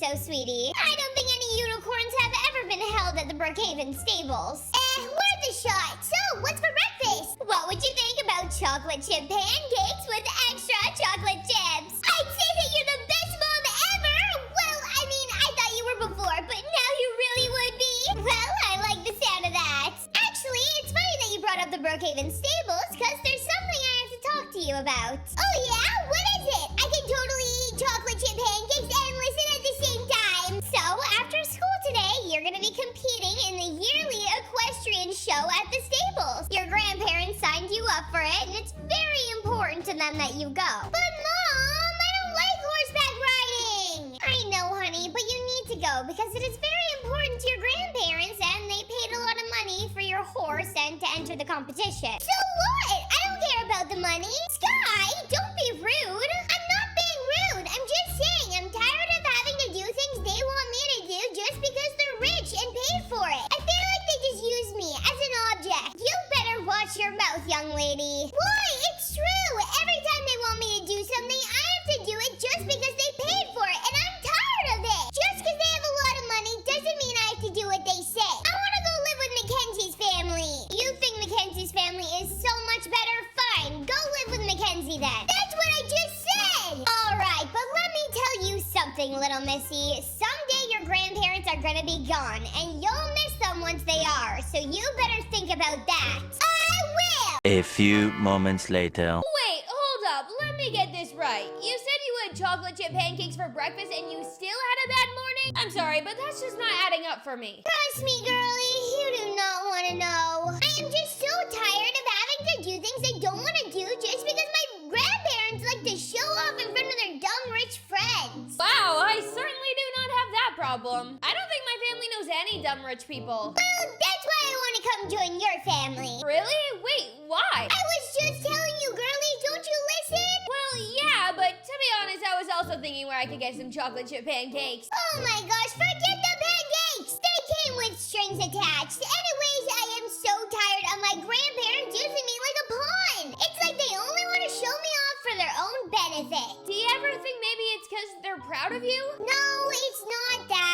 so, sweetie. I don't think any unicorns have ever been held at the Brookhaven stables. Worth a shot. So, what's for breakfast? What would you think about chocolate chip pancakes with extra chocolate chips? I'd say that you're the best mom ever. Well, I mean, I thought you were before, but now you really would be. Well, I like the sound of that. Actually, it's funny that you brought up the Brookhaven stables, because there's something I have to talk to you about. Oh yeah? What is it? I can totally eat chocolate chip pancakes and listen at the same time. So, after school today, you're gonna be competing in the yearly equestrian show at the stables. Your grandparents signed you up for it, and it's very important to them that you go. But Mom, I don't like horseback riding. I know, honey, but you need to go because it is very important to your grandparents, and they paid a lot of money for your horse and to enter the competition. So what? I don't care about the money. Skye, don't be rude. I'm not being rude. I'm just saying I'm tired of having to do things they want me to do just because they're rich and paid for it. I feel like they just use me as an object. You better watch your mouth, young lady. Why? It's true. Every time they want me to do something, I have to do it just because they paid for it, and I'm tired of it. Just because they have a lot of money doesn't mean I have to do what they say. I want to go live with Mackenzie's family. You think Mackenzie's family is so much better? Fine. Go live with Mackenzie then. That's what I just said. All right, but let me tell you something, little missy. Someday your grandparents are gonna be gone, and you'll miss them once they are. So you better think about that. I will. A few moments later. Wait, hold up. Let me get this right. You said you had chocolate chip pancakes for breakfast and you still had a bad morning? I'm sorry, but that's just not adding up for me. Trust me, girlie. You do not want to know. I am just so tired of having to do things I don't want to do just because my grandparents like to show off in front of their dumb rich friends. Wow, I certainly do not have that problem. I don't think my family knows any dumb rich people. Well, that's why I want to come join your family. Really? Wait, why? I was just telling you, girlie. Don't you listen? Well, yeah, but to be honest, I was also thinking where I could get some chocolate chip pancakes. Oh my gosh, forget the pancakes! They came with strings attached. Anyways, I am so tired of my grandparents using me like a pawn. It's like they only want to show me off for their own benefit. Do you ever think maybe it's because they're proud of you? No, it's not that.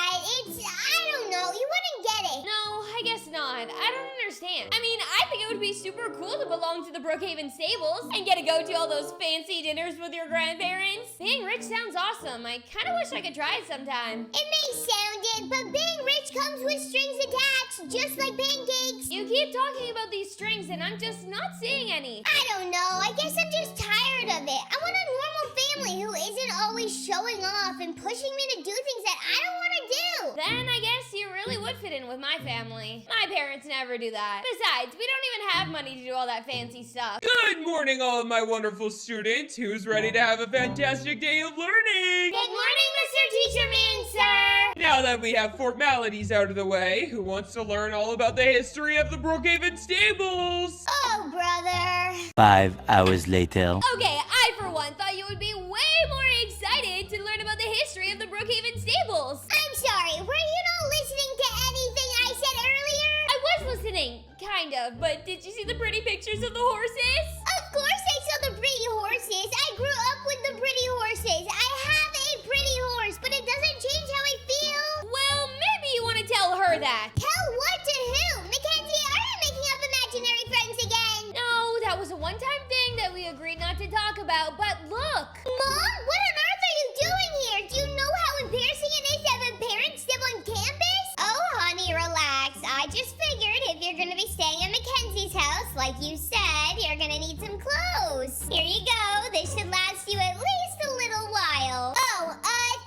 I don't know. You wouldn't get it. No, I guess not. I don't understand. I mean, I think it would be super cool to belong to the Brookhaven stables and get to go to all those fancy dinners with your grandparents. Being rich sounds awesome. I kind of wish I could try it sometime. It may sound it, but being rich comes with strings attached, just like pancakes. You keep talking about these strings and I'm just not seeing any. I don't know. I guess I'm just tired of it. I want a normal family who isn't always showing off and pushing me to do things that I don't want to do. Then I guess you really would fit in with my family. My parents never do that. Besides, we don't even have money to do all that fancy stuff. Good morning, all of my wonderful students. Who's ready to have a fantastic day of learning? Good morning, Mr. Teacher Man, sir. Now that we have formalities out of the way, who wants to learn all about the history of the Brookhaven stables? Oh, brother. 5 hours later. Okay, I for one thought you would be way more excited to learn about the history of the Brookhaven stables. I'm sorry. Were you not listening to anything I said earlier? I was listening, kind of, but did you see the pretty pictures of the horses? Of course I saw the pretty horses. I grew up with the pretty horses. I have a pretty horse, but it doesn't change how I feel. Well, maybe you want to tell her that. Tell what to who? Mackenzie, are you making up imaginary friends again? No, that was a one-time thing that we agreed not to talk about, but look. Mom, what on earth are you doing here? Do you know how embarrassing it is to have a parent still on campus? Oh, honey, relax. I just figured if you're gonna be staying at Mackenzie's house, like you said, you're gonna need some clothes. Here you go. This should last you at least a little while. Oh,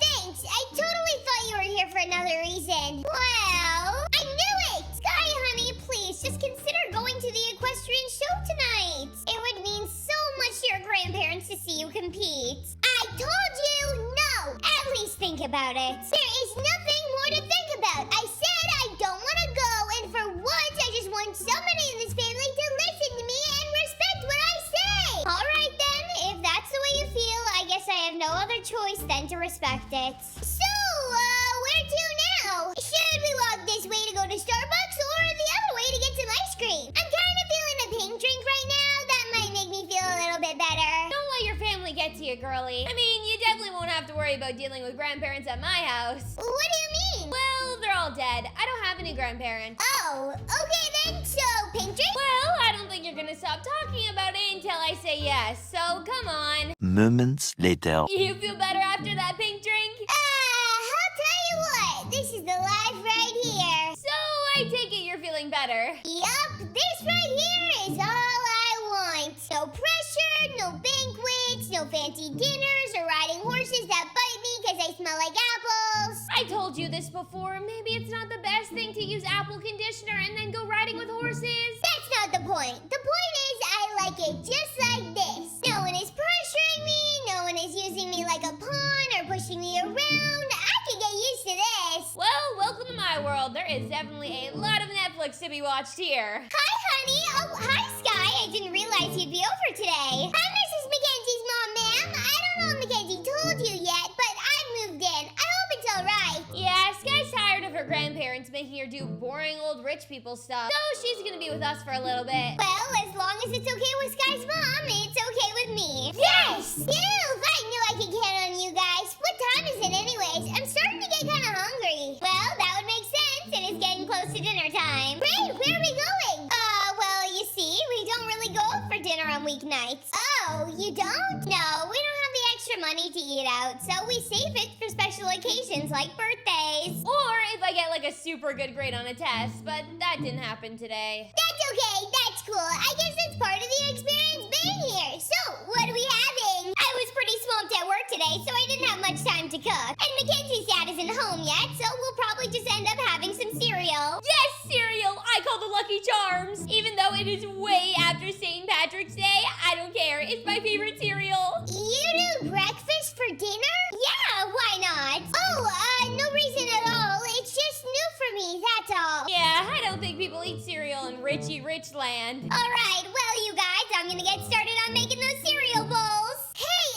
thanks. I totally thought you were here for another reason. Well, I knew it! Skye, honey, please, just consider going to the equestrian show tonight. It would mean so much to your grandparents to see you compete. I told you no! At least think about it. There is nothing more to think about. I said I don't want to go, and for once, I just want somebody in this family to listen to me and respect what I say. All right, then. If that's the way you feel, I guess I have no other choice than to respect it. So, where to now? Should we walk this way to go to Starbucks or the other way to get some ice cream? I'm kind of feeling a pink drink right now. That might make me feel a little bit better. Don't let your family get to you, girlie. honestly. I mean, you definitely won't have to worry about dealing with grandparents at my house. What do you mean? Well, they're all dead. I don't have any grandparents. Oh, okay then. So, pink drink? Well, I don't think you're gonna stop talking about it until I say yes, so come on. Moments later. You feel better after that pink drink? I'll tell you what. This is the life right here. So, I take it you're feeling better. Yup, this right here is all I want. No pressure, no banquets, no fancy dinners, or riding horses that bite me because they smell like apples. I told you this before. Maybe it's not the best thing to use apple conditioner and then go riding with horses. That's not the point. The point is I like it just like this. No one is pressuring me, no one is using me like a pawn or pushing me around. I can get used to this. Well, welcome to my world. There is definitely a lot of Netflix to be watched here. Hi, honey. Oh, hi, Skye. I didn't realize you'd be over today. Hi, Mrs. Mackenzie's mom, ma'am. I don't know if Mackenzie told you yet, but I moved in. I hope it's all right. Yeah, Skye's tired of her grandparents making her do boring old rich people stuff. So she's gonna be with us for a little bit. Well, as long as it's okay with Skye's mom, it's okay with me. Yes! Phew, I knew I could count on you guys. What time is it anyways? I'm starting to get kind of hungry. Well, that would make sense. It is getting close to dinner time. Great, where are we going? Well, you see, we don't really go out for dinner on weeknights. Oh, you don't? No, we don't have the extra money to eat out, so we save it for special occasions like birthdays. Or if I get like a super good grade on a test, but that didn't happen today. That's okay, that's cool. I guess it's part of the experience being here. So, what are we having? I was pretty swamped at work today, so I didn't have much time to cook. And Mackenzie's dad isn't home yet, so we'll probably just end up having some cereal. Yes, cereal! I call the Lucky Charms! Even though it is way after St. Patrick's Day, I don't care. It's my favorite cereal. You do breakfast for dinner? Yeah, why not? Oh, no reason at all. It's just new for me, that's all. Yeah, I don't think people eat cereal in Richie Rich land. Alright, well, you guys, I'm gonna get started on making those cereal bowls. Hey,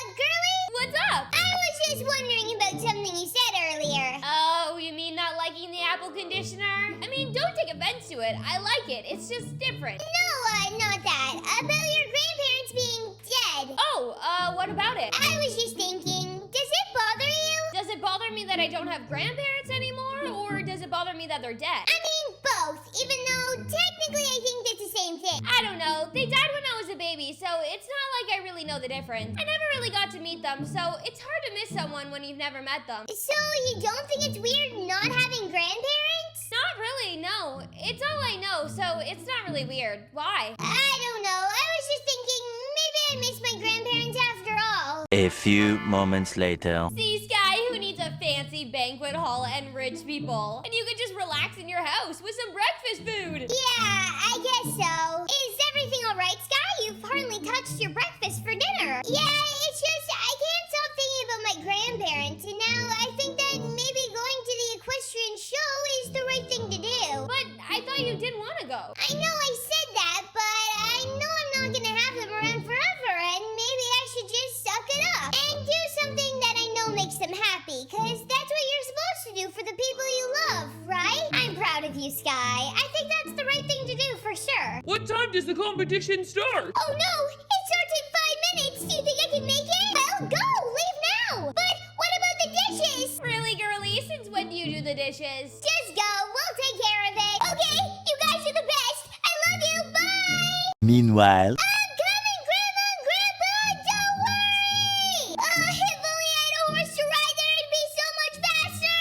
girly? What's up? I was just wondering about something you said earlier. Oh, you mean not liking the apple conditioner? I mean, don't take offense to it. I like it. It's just different. No, not that. About your grandparents being dead. Oh, what about it? I was just thinking, does it bother you? Does it bother me that I don't have grandparents anymore, or does it bother me that they're dead? I mean, both, even though technically I think that's the same thing. I don't know. They died when I was a baby, so it's not like I really know the difference. I never really got to meet them, so it's hard to miss someone when you've never met them. So you don't think it's weird not having grandparents? Not really, no. It's all I know, so it's not really weird. Why? I don't know. I was just thinking maybe I miss my grandparents after all. A few moments later. See, Skye, who needs a fancy banquet hall and rich people? And you could just relax in your house with some breakfast food. Yeah, I guess so. Is everything all right, Skye? You've hardly touched your breakfast for dinner. Yeah, it's just I can't stop thinking about my grandparents, and now I think that maybe going to the equestrian show is the right thing to do. But I thought you didn't want to go. I know I said that, but I know I'm not gonna have them around forever, and maybe I should just suck it up and do something that I know makes them happy, because that's what you're supposed to do for the people you love, right? I'm proud of you, Skye. I think that's the right thing to do for sure. What time does the competition start? Oh no, it starts in 5 minutes. Do you think I can make it? Well, go, leave now. But what about the dishes? Really, girly? Since when do you do the dishes? Just go, we'll take care of it. Okay, you guys are the best. I love you, bye. Meanwhile. I'm coming, Grandma and Grandpa, don't worry! If only I had a horse to ride there, it'd be so much faster!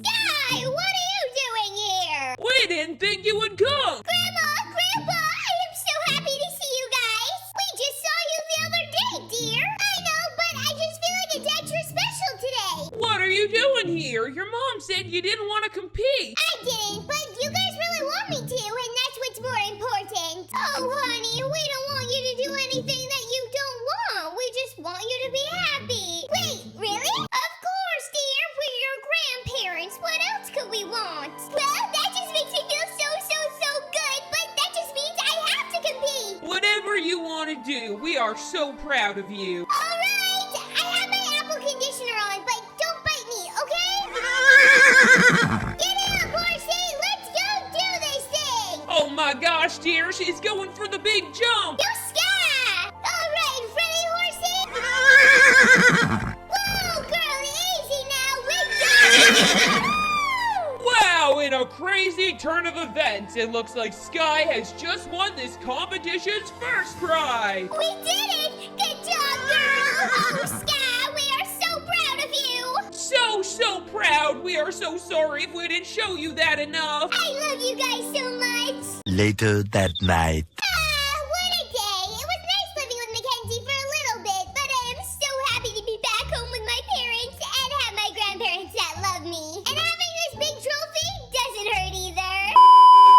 Skye, what are you doing here? We didn't think you would come. Grandma, Grandpa, I am so happy to see you guys! We just saw you the other day, dear! I know, but I just feel like it's extra special today! What are you doing here? Your mom said you didn't want to compete. I didn't, but you guys really want me to, and that's what's more important. Oh, honey, we don't want you to do anything that you don't want. We just want you to be happy. Wait, really? Of course, dear. We're your grandparents. What else could we want? Well, that just makes me feel so good, but that just means I have to compete. Whatever you want to do, we are so proud of you. All right, I have my apple conditioner on, but don't bite me, okay? Get up, horsey. Let's go do this thing. Oh my gosh, dear, she's going for the big jump. Yo, Skye! All right, ready, horsey? crazy turn of events. It looks like Skye has just won this competition's first prize. We did it! Good job, girl! Oh, Skye, we are so proud of you! So proud. We are so sorry if we didn't show you that enough. I love you guys so much! Later that night.